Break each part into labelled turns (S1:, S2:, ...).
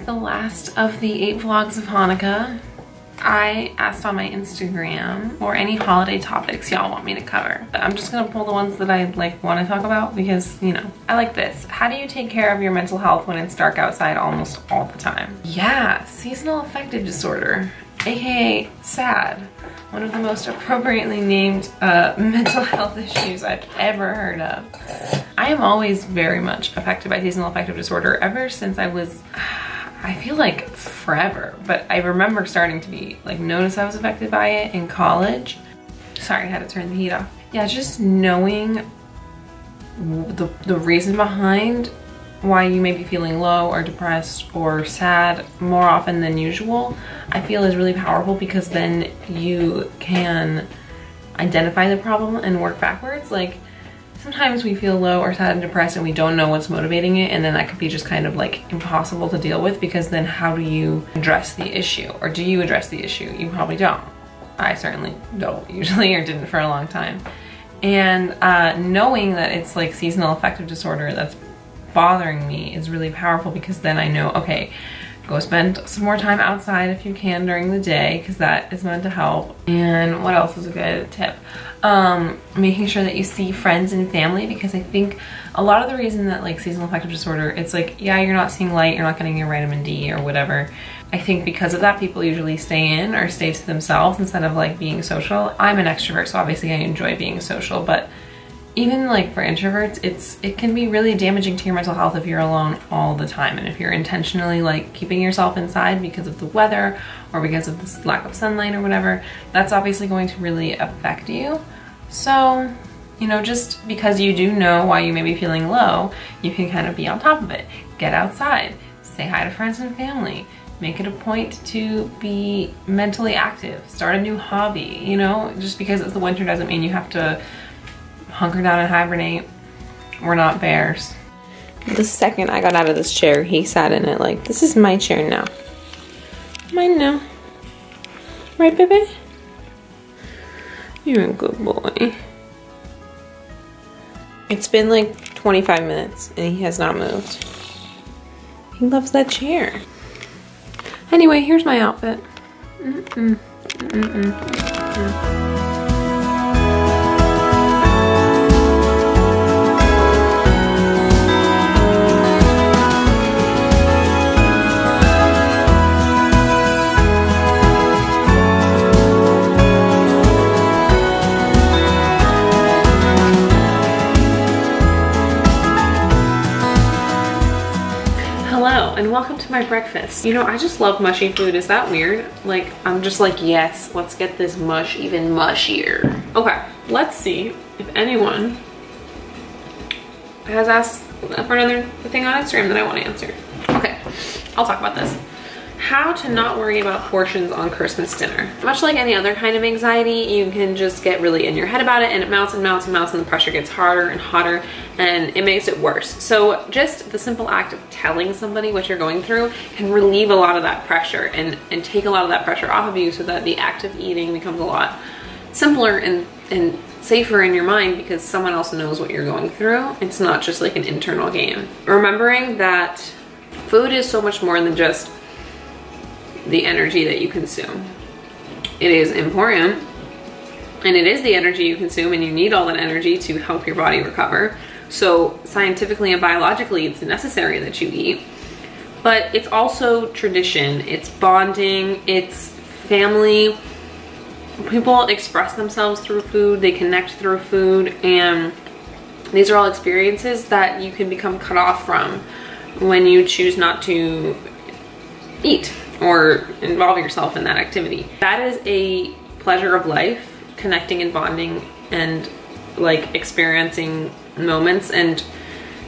S1: the last of the 8 vlogs of Hanukkah. I asked on my Instagram for any holiday topics y'all want me to cover. I'm just gonna pull the ones that I want to talk about because, you know, I like this. How do you take care of your mental health when it's dark outside almost all the time? Yeah, seasonal affective disorder, aka SAD. One of the most appropriately named mental health issues I've ever heard of. I am always very much affected by seasonal affective disorder ever since I was, I feel like forever, but I remember starting to be notice I was affected by it in college. Sorry, I had to turn the heat off. Yeah, just knowing the reason behind why you may be feeling low or depressed or sad more often than usual, I feel is really powerful because then you can identify the problem and work backwards. Like sometimes we feel low or sad and depressed and we don't know what's motivating it, and then that could be just kind of impossible to deal with because then how do you address the issue? Or do you address the issue? You probably don't. I certainly don't usually, or didn't for a long time. And knowing that it's seasonal affective disorder that's bothering me is really powerful because then I know, okay, go spend some more time outside if you can during the day because that is meant to help. And what else is a good tip? Making sure that you see friends and family, because I think a lot of the reason that seasonal affective disorder, it's yeah, you're not seeing light, you're not getting your vitamin D or whatever. I think because of that, people usually stay in or stay to themselves instead of being social. I'm an extrovert, so obviously I enjoy being social, but even for introverts, it can be really damaging to your mental health if you're alone all the time, and if you're intentionally keeping yourself inside because of the weather or because of this lack of sunlight or whatever, that's obviously going to really affect you. So, you know, just because you do know why you may be feeling low, you can kind of be on top of it. Get outside, say hi to friends and family, make it a point to be mentally active, start a new hobby. You know, just because it's the winter doesn't mean you have to hunker down and hibernate. We're not bears. The second I got out of this chair, he sat in it this is my chair now. Mine now. Right, baby? You're a good boy. It's been 25 minutes and he has not moved. He loves that chair. Anyway, here's my outfit. And welcome to my breakfast. You know, I just love mushy food. Is that weird? I'm just yes, let's get this mush even mushier. Okay, let's see if anyone has asked for another thing on Instagram that I want to answer. Okay, I'll talk about this. How to not worry about portions on Christmas dinner. Much like any other kind of anxiety, you can just get really in your head about it, and it mounts and mounts and mounts, and the pressure gets harder and hotter, and it makes it worse. So just the simple act of telling somebody what you're going through can relieve a lot of that pressure and take a lot of that pressure off of you, so that the act of eating becomes a lot simpler and safer in your mind because someone else knows what you're going through. It's not just an internal game. Remembering that food is so much more than just the energy that you consume. It is important, and it is the energy you consume, and you need all that energy to help your body recover. So scientifically and biologically, it's necessary that you eat, but it's also tradition, it's bonding, it's family. People express themselves through food, they connect through food, and these are all experiences that you can become cut off from when you choose not to eat or involve yourself in that activity. That is a pleasure of life, connecting and bonding and experiencing moments and,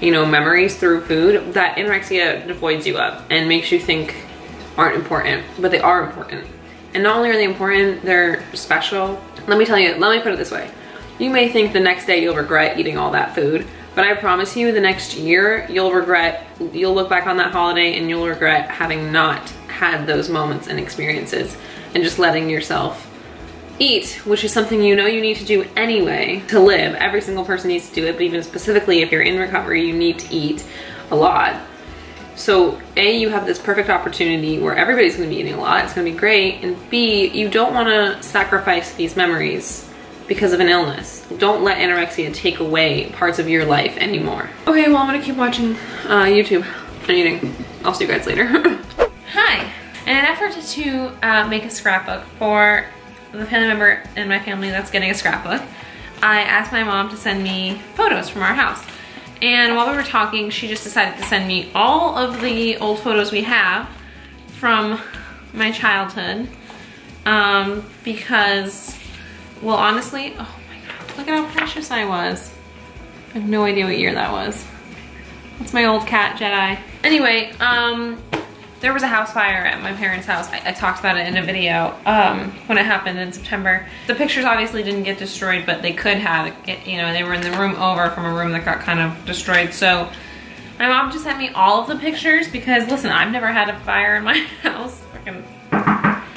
S1: you know, memories through food that anorexia devoids you of and makes you think aren't important, but they are important. And not only are they important, they're special. Let me put it this way. You may think the next day you'll regret eating all that food, but I promise you the next year you'll look back on that holiday and you'll regret having not had those moments and experiences and just letting yourself eat, which is something you know you need to do anyway to live. Every single person needs to do it, but even specifically if you're in recovery, you need to eat a lot. So A, you have this perfect opportunity where everybody's gonna be eating a lot, it's gonna be great, and B, you don't wanna sacrifice these memories because of an illness. Don't let anorexia take away parts of your life anymore. Okay, well I'm gonna keep watching YouTube and eating. I'll see you guys later. Hi, in an effort to make a scrapbook for the family member in my family that's getting a scrapbook, I asked my mom to send me photos from our house. And while we were talking, she just decided to send me all of the old photos we have from my childhood. Because, well, honestly, oh my God, look at how precious I was. I have no idea what year that was. That's my old cat, Jedi. Anyway, there was a house fire at my parents' house. I talked about it in a video when it happened in September. The pictures obviously didn't get destroyed, but they could have. You know, they were in the room over from a room that got kind of destroyed. So my mom just sent me all of the pictures because, listen, I've never had a fire in my house.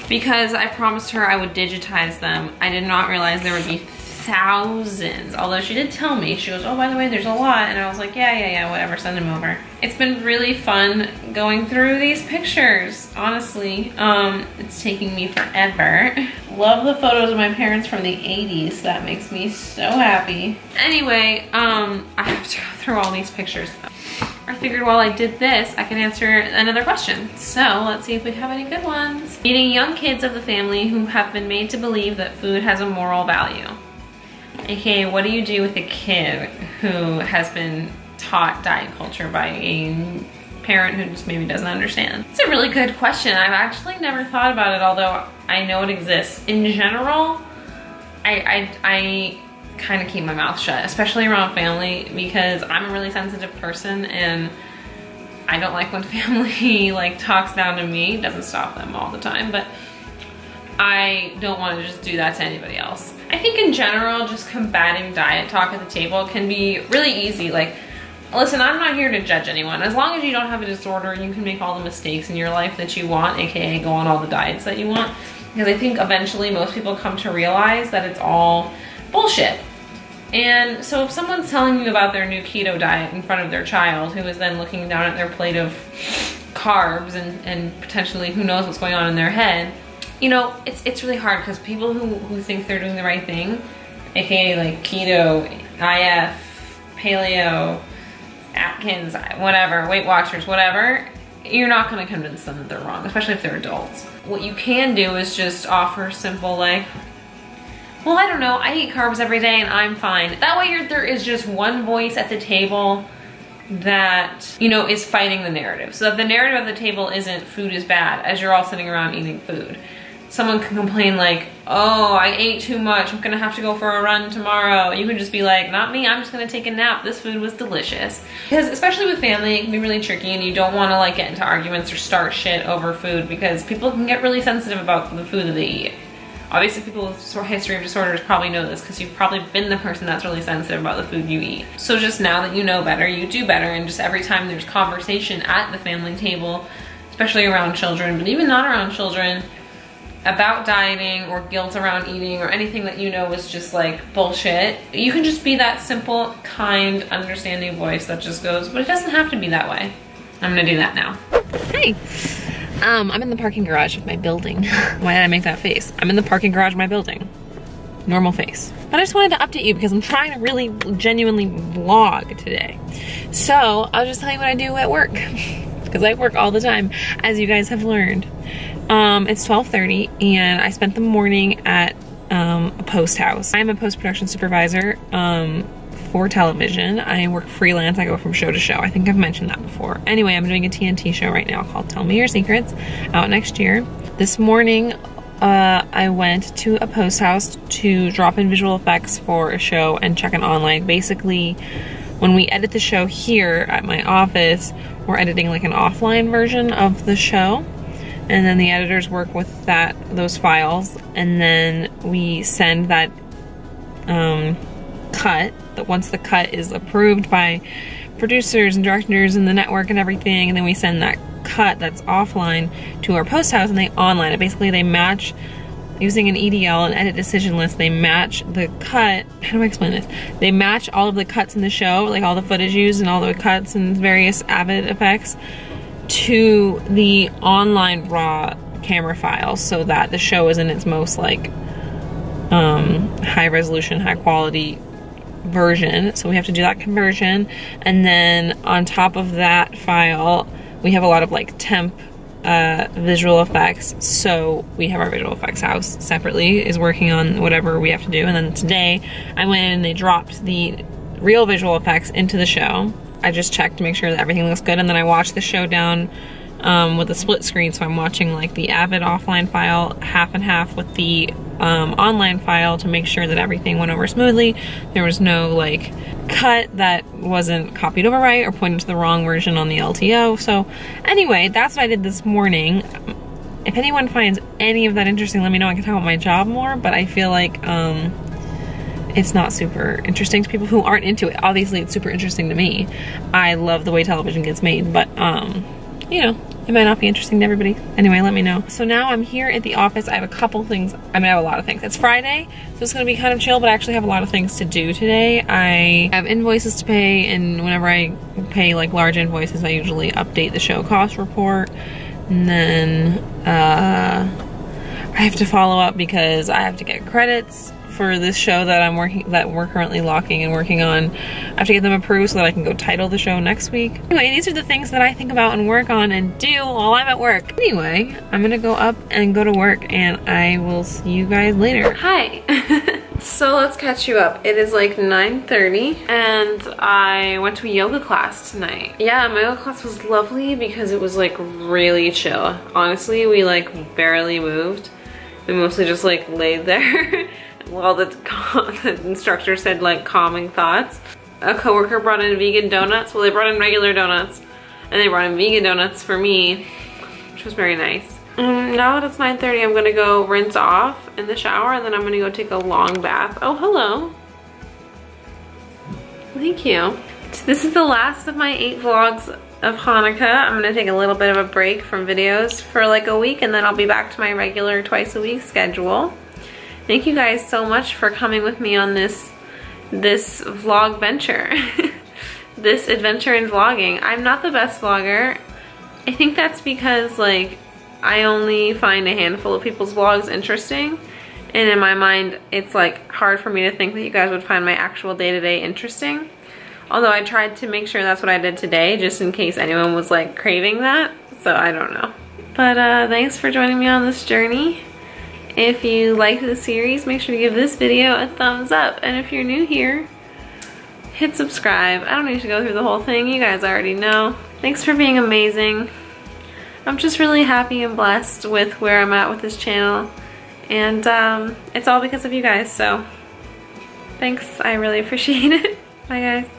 S1: Because I promised her I would digitize them. I did not realize there would be thousands, although she did tell me. She goes, oh, by the way, there's a lot. And I was like, yeah, whatever, send them over. It's been really fun going through these pictures, honestly. It's taking me forever. Love the photos of my parents from the 80s. That makes me so happy. Anyway, I have to go through all these pictures. I figured while I did this, I could answer another question. So let's see if we have any good ones. Meeting young kids of the family who have been made to believe that food has a moral value. AKA, what do you do with a kid who has been taught diet culture by a parent who just maybe doesn't understand? It's a really good question. I've actually never thought about it, although I know it exists. In general, I kind of keep my mouth shut, especially around family, because I'm a really sensitive person and I don't like when family like talks down to me. It doesn't stop them all the time, but I don't want to just do that to anybody else. I think in general, just combating diet talk at the table can be really easy. Like, listen, I'm not here to judge anyone. As long as you don't have a disorder, you can make all the mistakes in your life that you want, AKA go on all the diets that you want. Because I think eventually most people come to realize that it's all bullshit. And so if someone's telling you about their new keto diet in front of their child, who is then looking down at their plate of carbs and potentially who knows what's going on in their head, you know, it's really hard because people who think they're doing the right thing, aka like keto, IF, paleo, Atkins, whatever, Weight Watchers, whatever, you're not gonna convince them that they're wrong, especially if they're adults. What you can do is just offer simple like, well, I don't know, I eat carbs every day and I'm fine. That way there is just one voice at the table that, you know, is fighting the narrative. So that the narrative of the table isn't food is bad as you're all sitting around eating food. Someone can complain like, oh, I ate too much, I'm gonna have to go for a run tomorrow. You can just be like, not me, I'm just gonna take a nap. This food was delicious. Because especially with family, it can be really tricky and you don't wanna like get into arguments or start shit over food because people can get really sensitive about the food that they eat. Obviously people with a history of disorders probably know this because you've probably been the person that's really sensitive about the food you eat. So just now that you know better, you do better, and just every time there's conversation at the family table, especially around children, but even not around children, about dieting or guilt around eating or anything that you know is just like bullshit, you can just be that simple, kind, understanding voice that just goes, but it doesn't have to be that way. I'm gonna do that now. Hey, I'm in the parking garage of my building. Why did I make that face? I'm in the parking garage of my building. Normal face. But I just wanted to update you because I'm trying to really genuinely vlog today. So I'll just tell you what I do at work because I work all the time, as you guys have learned. It's 12:30 and I spent the morning at a post house. I'm a post-production supervisor for television. I work freelance. I go from show to show. I think I've mentioned that before. Anyway, I'm doing a TNT show right now called Tell Me Your Secrets, out next year. This morning, I went to a post house to drop in visual effects for a show and check an online. Basically, when we edit the show here at my office, we're editing like an offline version of the show. And then the editors work with those files, and then we send that cut, that once the cut is approved by producers and directors and the network and everything, and then we send that cut that's offline to our post house and they online it. Basically they match, using an EDL, an edit decision list, they match the cut, how do I explain this? They match all of the cuts in the show, like all the footage used and all the cuts and various Avid effects,
S2: to the online raw camera files so that the show is in its most like high resolution, high quality version. So we have to do that conversion, and then on top of that file we have a lot of like temp visual effects. So we have our visual effects house separately is working on whatever we have to do, and then today I went in and they dropped the real visual effects into the show. I just checked to make sure that everything looks good, and then I watched the show down with a split screen, so I'm watching like the Avid offline file half and half with the online file to make sure that everything went over smoothly. There was no like cut that wasn't copied over right or pointed to the wrong version on the LTO. So anyway, that's what I did this morning. If anyone finds any of that interesting, let me know. I can talk about my job more, but I feel like it's not super interesting to people who aren't into it. Obviously it's super interesting to me. I love the way television gets made, but you know, it might not be interesting to everybody. Anyway, let me know. So now I'm here at the office. I have a couple things. I mean, I have a lot of things. It's Friday, so it's gonna be kind of chill, but I actually have a lot of things to do today. I have invoices to pay, and whenever I pay like large invoices, I usually update the show cost report. And then I have to follow up because I have to get credits for this show that we're currently locking and working on. I have to get them approved so that I can go title the show next week. Anyway, these are the things that I think about and work on and do while I'm at work. Anyway, I'm gonna go up and go to work, and I will see you guys later. Hi. So let's catch you up. It is like 9:30 and I went to a yoga class tonight. Yeah, my yoga class was lovely because it was like really chill. Honestly, we like barely moved. We mostly just like laid there while the instructor said like calming thoughts. A coworker brought in vegan donuts. Well, they brought in regular donuts and they brought in vegan donuts for me, which was very nice. Now that it's 9:30, I'm gonna go rinse off in the shower, and then I'm gonna go take a long bath. Oh, hello. Thank you. This is the last of my 8 vlogs of Hanukkah. I'm gonna take a little bit of a break from videos for like a week, and then I'll be back to my regular twice a week schedule. Thank you guys so much for coming with me on this vlog venture. This adventure in vlogging. I'm not the best vlogger. I think that's because like I only find a handful of people's vlogs interesting, and in my mind it's like hard for me to think that you guys would find my actual day-to-day interesting. Although I tried to make sure that's what I did today, just in case anyone was like craving that, so I don't know. But thanks for joining me on this journey. If you liked the series, make sure to give this video a thumbs up, and if you're new here, hit subscribe. I don't need to go through the whole thing, you guys already know. Thanks for being amazing. I'm just really happy and blessed with where I'm at with this channel, and it's all because of you guys, so thanks, I really appreciate it. Bye guys.